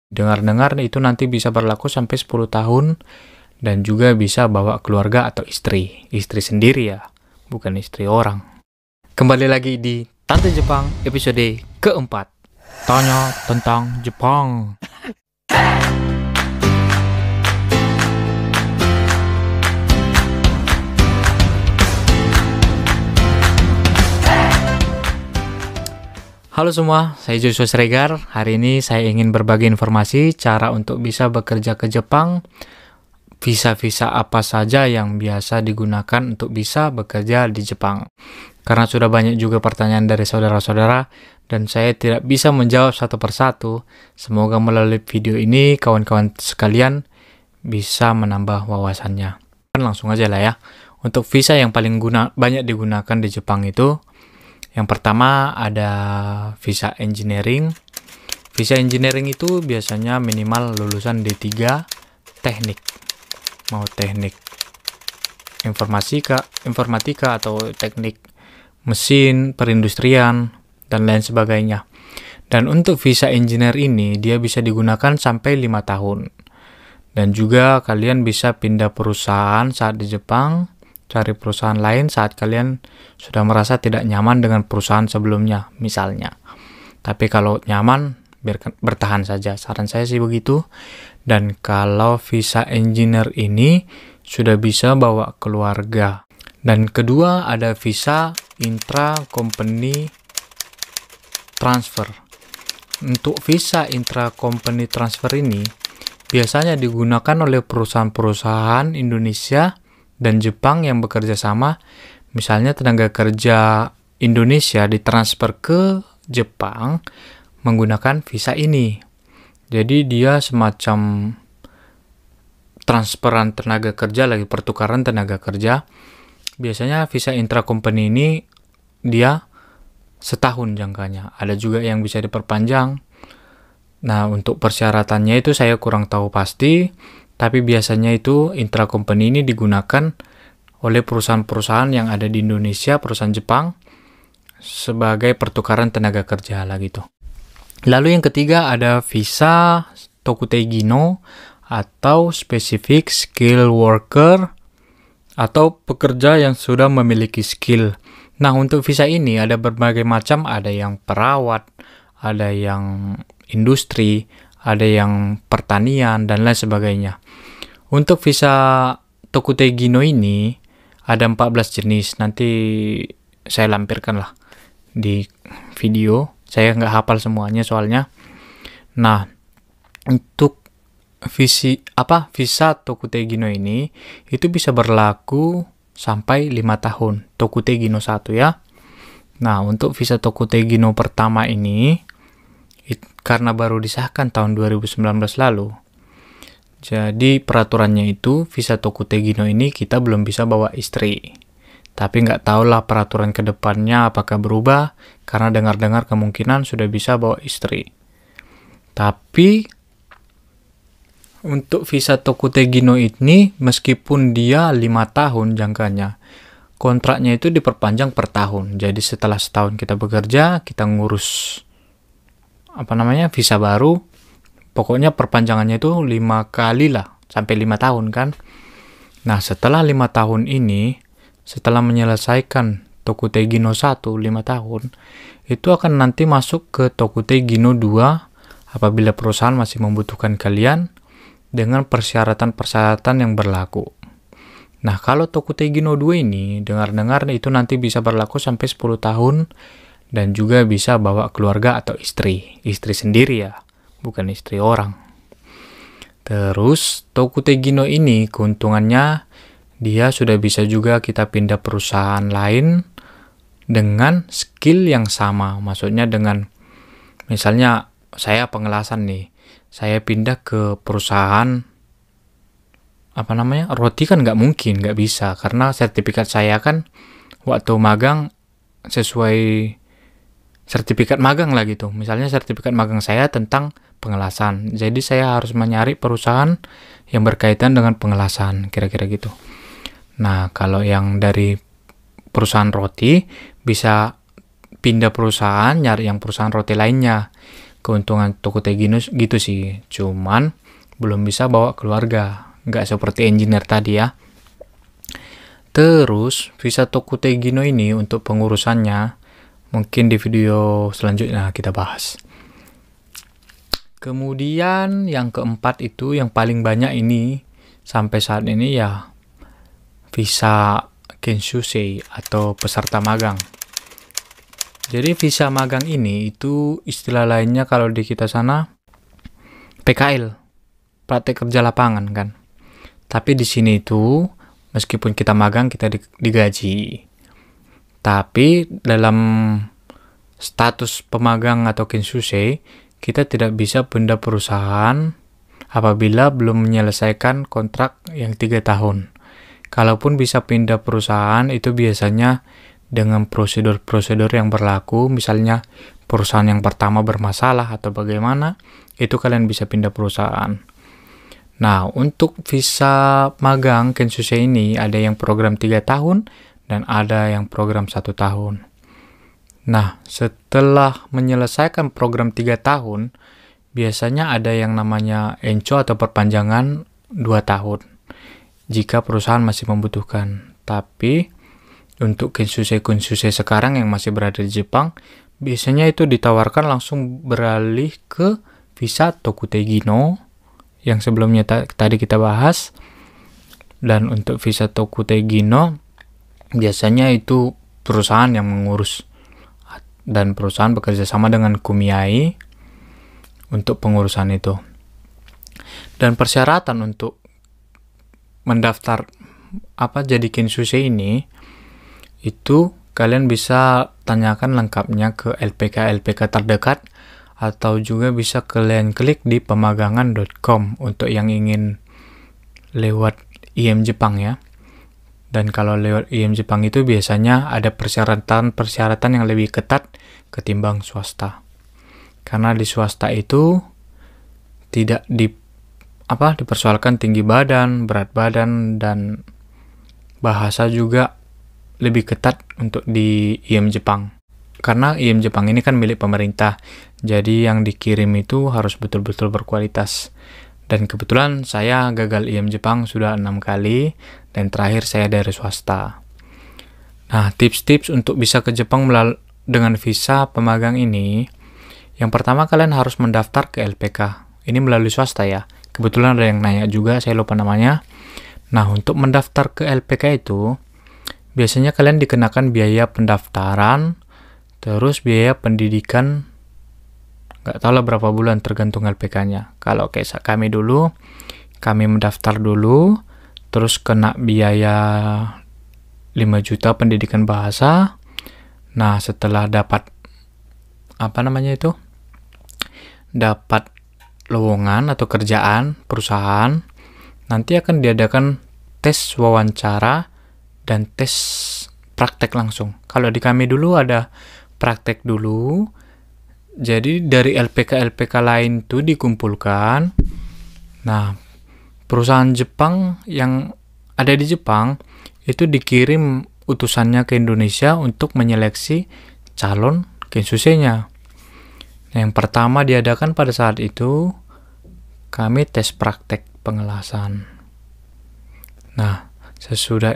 Dengar-dengar itu nanti bisa berlaku sampai 10 tahun dan juga bisa bawa keluarga atau istri. Istri sendiri ya, bukan istri orang. Kembali lagi di Tante Jepang episode keempat. Tanya tentang Jepang. Halo semua, saya Joshua Sregar. Hari ini saya ingin berbagi informasi cara untuk bisa bekerja ke Jepang, visa-visa apa saja yang biasa digunakan untuk bisa bekerja di Jepang. Karena sudah banyak juga pertanyaan dari saudara-saudara, dan saya tidak bisa menjawab satu persatu. Semoga melalui video ini kawan-kawan sekalian bisa menambah wawasannya. Langsung aja lah ya. Untuk visa yang paling banyak digunakan di Jepang itu, yang pertama ada visa engineering. Visa engineering itu biasanya minimal lulusan D3 teknik. Mau teknik informatika atau teknik mesin, perindustrian, dan lain sebagainya. Dan untuk visa engineer ini dia bisa digunakan sampai 5 tahun. Dan juga kalian bisa pindah perusahaan saat di Jepang, cari perusahaan lain saat kalian sudah merasa tidak nyaman dengan perusahaan sebelumnya, misalnya. Tapi kalau nyaman, bertahan saja. Saran saya sih begitu. Dan kalau visa engineer ini sudah bisa bawa keluarga. Dan kedua ada visa intra-company transfer. Untuk visa intra-company transfer ini biasanya digunakan oleh perusahaan-perusahaan Indonesia dan Jepang yang bekerja sama. Misalnya tenaga kerja Indonesia ditransfer ke Jepang menggunakan visa ini. Jadi dia semacam transferan tenaga kerja, lagi pertukaran tenaga kerja. Biasanya visa intra-company ini dia setahun jangkanya. Ada juga yang bisa diperpanjang. Nah, untuk persyaratannya itu saya kurang tahu pasti. Tapi biasanya itu intra-company ini digunakan oleh perusahaan-perusahaan yang ada di Indonesia, perusahaan Jepang, sebagai pertukaran tenaga kerja lah gitu. Lalu yang ketiga ada visa Tokutei no atau Specific Skill Worker atau pekerja yang sudah memiliki skill. Nah, untuk visa ini ada berbagai macam, ada yang perawat, ada yang industri, ada yang pertanian, dan lain sebagainya. Untuk visa Tokutei no ini ada 14 jenis. Nanti saya lampirkan lah di video. Saya nggak hafal semuanya soalnya. Nah, untuk visa Tokutei no ini itu bisa berlaku sampai 5 tahun. Tokutei no 1 ya. Nah, untuk visa Tokutei no pertama ini karena baru disahkan tahun 2019 lalu. Jadi peraturannya itu visa Tokutei no ini kita belum bisa bawa istri. Tapi nggak tahulah peraturan kedepannya apakah berubah, karena dengar-dengar kemungkinan sudah bisa bawa istri. Tapi untuk visa Tokutei no ini meskipun dia 5 tahun jangkanya, kontraknya itu diperpanjang per tahun. Jadi setelah setahun kita bekerja, kita ngurus visa baru. Pokoknya perpanjangannya itu 5 kali lah, sampai 5 tahun kan. Nah, setelah 5 tahun ini, setelah menyelesaikan Tokutei no 1, 5 tahun, itu akan nanti masuk ke Tokutei no 2 apabila perusahaan masih membutuhkan kalian dengan persyaratan-persyaratan yang berlaku. Nah, kalau Tokutei no 2 ini, dengar-dengar itu nanti bisa berlaku sampai 10 tahun dan juga bisa bawa keluarga atau istri. Istri sendiri ya, bukan istri orang. Terus Tokutei no ini keuntungannya dia sudah bisa juga kita pindah perusahaan lain dengan skill yang sama. Maksudnya dengan misalnya saya pengelasan nih, saya pindah ke perusahaan roti kan nggak mungkin, nggak bisa, karena sertifikat saya kan waktu magang sesuai sertifikat magang lah gitu. Misalnya sertifikat magang saya tentang pengelasan. Jadi saya harus mencari perusahaan yang berkaitan dengan pengelasan, kira-kira gitu. Nah, kalau yang dari perusahaan roti bisa pindah perusahaan, nyari yang perusahaan roti lainnya. keuntungan Tokutei Gino gitu sih. Cuman belum bisa bawa keluarga, nggak seperti engineer tadi ya. Terus visa Tokutei Gino ini untuk pengurusannya mungkin di video selanjutnya kita bahas. Kemudian yang keempat itu yang paling banyak ini sampai saat ini ya visa Kenshusei atau peserta magang. Jadi visa magang ini itu istilah lainnya kalau di kita sana PKL, praktek kerja lapangan kan. Tapi di sini itu meskipun kita magang kita digaji. Tapi dalam status pemagang atau Kenshusei, kita tidak bisa pindah perusahaan apabila belum menyelesaikan kontrak yang 3 tahun. Kalaupun bisa pindah perusahaan, itu biasanya dengan prosedur-prosedur yang berlaku, misalnya perusahaan yang pertama bermasalah atau bagaimana, itu kalian bisa pindah perusahaan. Nah, untuk visa magang Kenshusei ini ada yang program 3 tahun, dan ada yang program 1 tahun. Nah, setelah menyelesaikan program 3 tahun, biasanya ada yang namanya encho atau perpanjangan 2 tahun. Jika perusahaan masih membutuhkan. Tapi, untuk Kenshusei sekarang yang masih berada di Jepang, biasanya itu ditawarkan langsung beralih ke visa Tokutei Gino, yang sebelumnya tadi kita bahas. Dan untuk visa Tokutei Gino, biasanya itu perusahaan yang mengurus dan perusahaan bekerja sama dengan Kumiai untuk pengurusan itu. Dan persyaratan untuk mendaftar jadi Kenshusei ini itu kalian bisa tanyakan lengkapnya ke LPK terdekat atau juga bisa kalian klik di pemagangan.com untuk yang ingin lewat IM Jepang ya. Dan kalau lewat IM Jepang itu biasanya ada persyaratan yang lebih ketat ketimbang swasta. Karena di swasta itu tidak dipersoalkan tinggi badan, berat badan, dan bahasa juga lebih ketat untuk di IM Jepang. Karena IM Jepang ini kan milik pemerintah, jadi yang dikirim itu harus betul-betul berkualitas. Dan kebetulan saya gagal IM Jepang sudah 6 kali, dan terakhir saya dari swasta. Nah, tips-tips untuk bisa ke Jepang dengan visa pemagang ini, yang pertama kalian harus mendaftar ke LPK. Ini melalui swasta ya. Kebetulan ada yang nanya juga, saya lupa namanya. Nah, untuk mendaftar ke LPK itu, biasanya kalian dikenakan biaya pendaftaran, terus biaya pendidikan, nggak tahu lah berapa bulan tergantung LPK-nya. Kalau kayak kami dulu, kami mendaftar dulu, terus kena biaya 5 juta pendidikan bahasa. Nah, setelah dapat dapat lowongan atau kerjaan perusahaan, nanti akan diadakan tes wawancara dan tes praktek langsung. Kalau di kami dulu ada praktek dulu. Jadi dari LPK lain itu dikumpulkan. Nah, perusahaan Jepang yang ada di Jepang itu dikirim utusannya ke Indonesia untuk menyeleksi calon Kenshusei-nya. Nah, yang pertama diadakan pada saat itu kami tes praktek pengelasan. Nah, sesudah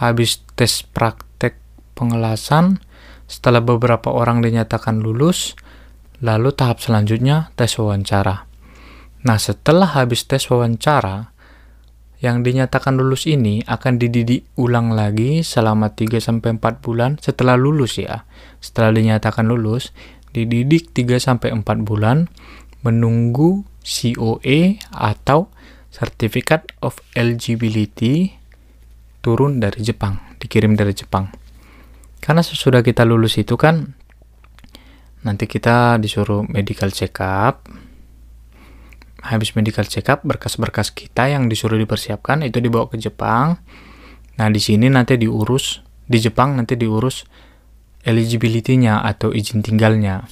habis tes praktek pengelasan, setelah beberapa orang dinyatakan lulus, lalu tahap selanjutnya tes wawancara. Nah, setelah habis tes wawancara, yang dinyatakan lulus ini akan dididik ulang lagi selama 3-4 bulan setelah lulus ya. Setelah dinyatakan lulus, dididik 3-4 bulan menunggu COE atau Certificate of Eligibility turun dari Jepang, dikirim dari Jepang. Karena sesudah kita lulus itu kan nanti kita disuruh medical check up. Habis medical check up, berkas-berkas kita yang disuruh dipersiapkan itu dibawa ke Jepang. Nah, di sini nanti di Jepang nanti diurus eligibility-nya atau izin tinggalnya.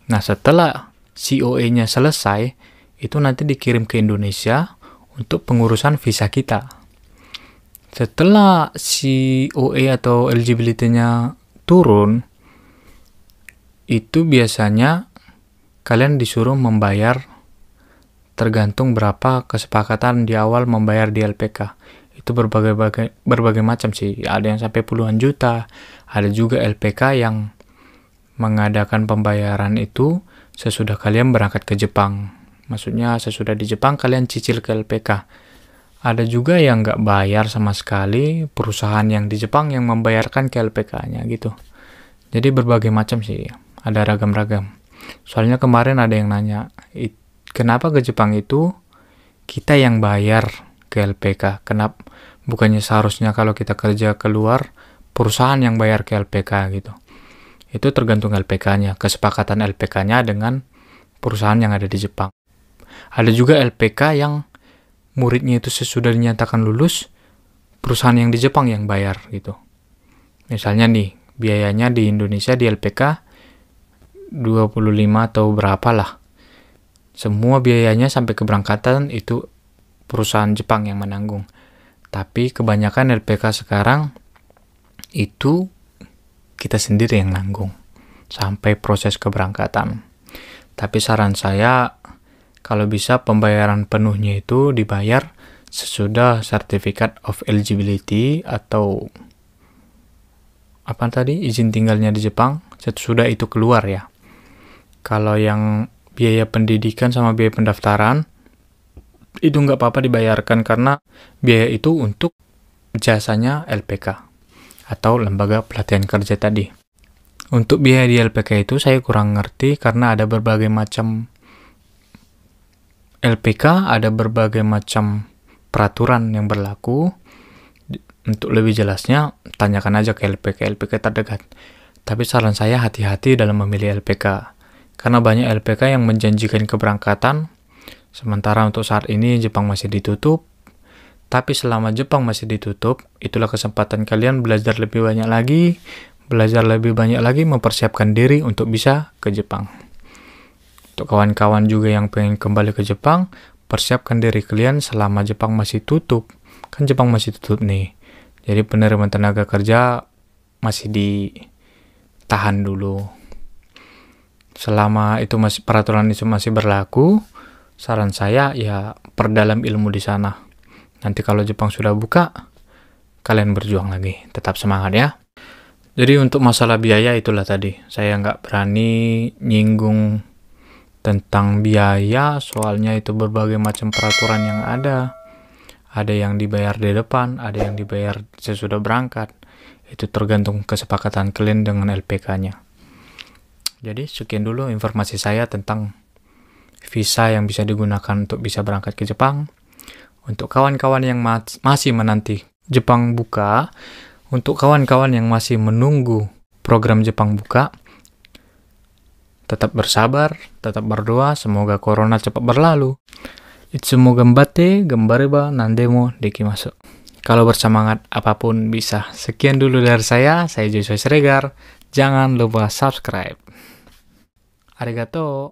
Nah, setelah COE-nya selesai, itu nanti dikirim ke Indonesia untuk pengurusan visa kita. Setelah COE atau eligibility-nya turun, itu biasanya kalian disuruh membayar tergantung berapa kesepakatan di awal membayar di LPK. Itu berbagai macam sih. Ada yang sampai puluhan juta. Ada juga LPK yang mengadakan pembayaran itu sesudah kalian berangkat ke Jepang. Maksudnya sesudah di Jepang kalian cicil ke LPK. Ada juga yang nggak bayar sama sekali, perusahaan yang di Jepang yang membayarkan ke LPK-nya gitu. Jadi berbagai macam sih, ada ragam-ragam. Soalnya kemarin ada yang nanya, kenapa ke Jepang itu kita yang bayar ke LPK? Kenapa bukannya seharusnya kalau kita kerja keluar, perusahaan yang bayar ke LPK gitu? Itu tergantung LPK-nya, kesepakatan LPK-nya dengan perusahaan yang ada di Jepang. Ada juga LPK yang muridnya itu sesudah dinyatakan lulus, perusahaan yang di Jepang yang bayar gitu. Misalnya nih, biayanya di Indonesia di LPK 25 atau berapa lah. Semua biayanya sampai keberangkatan itu perusahaan Jepang yang menanggung. Tapi kebanyakan LPK sekarang itu kita sendiri yang nanggung sampai proses keberangkatan. Tapi saran saya, kalau bisa pembayaran penuhnya itu dibayar sesudah Certificate of Eligibility atau izin tinggalnya di Jepang, sesudah itu keluar ya. Kalau yang biaya pendidikan sama biaya pendaftaran, itu nggak apa-apa dibayarkan karena biaya itu untuk jasanya LPK atau lembaga pelatihan kerja tadi. Untuk biaya di LPK itu saya kurang ngerti karena ada berbagai macam LPK, ada berbagai macam peraturan yang berlaku. Untuk lebih jelasnya, tanyakan aja ke LPK terdekat. Tapi saran saya hati-hati dalam memilih LPK. Karena banyak LPK yang menjanjikan keberangkatan, sementara untuk saat ini Jepang masih ditutup. Tapi selama Jepang masih ditutup, itulah kesempatan kalian belajar lebih banyak lagi, mempersiapkan diri untuk bisa ke Jepang. Untuk kawan-kawan juga yang pengen kembali ke Jepang, persiapkan diri kalian selama Jepang masih tutup. Kan Jepang masih tutup nih. Jadi penerimaan tenaga kerja masih ditahan dulu. Selama itu peraturan itu masih berlaku, saran saya ya perdalam ilmu di sana. Nanti kalau Jepang sudah buka, kalian berjuang lagi. Tetap semangat ya. Jadi untuk masalah biaya itulah tadi. Saya nggak berani nyinggung tentang biaya, soalnya itu berbagai macam peraturan yang ada. Ada yang dibayar di depan, ada yang dibayar sesudah berangkat. Itu tergantung kesepakatan kalian dengan LPK-nya. Jadi sekian dulu informasi saya tentang visa yang bisa digunakan untuk bisa berangkat ke Jepang. Untuk kawan-kawan yang masih menanti Jepang buka, untuk kawan-kawan yang masih menunggu program Jepang buka, tetap bersabar, tetap berdoa, semoga corona cepat berlalu. Itsumo gambate, gambareba, nandemo dekimasu. Kalau bersemangat, apapun bisa. Sekian dulu dari saya Joshua Siregar. Jangan lupa subscribe. Arigato.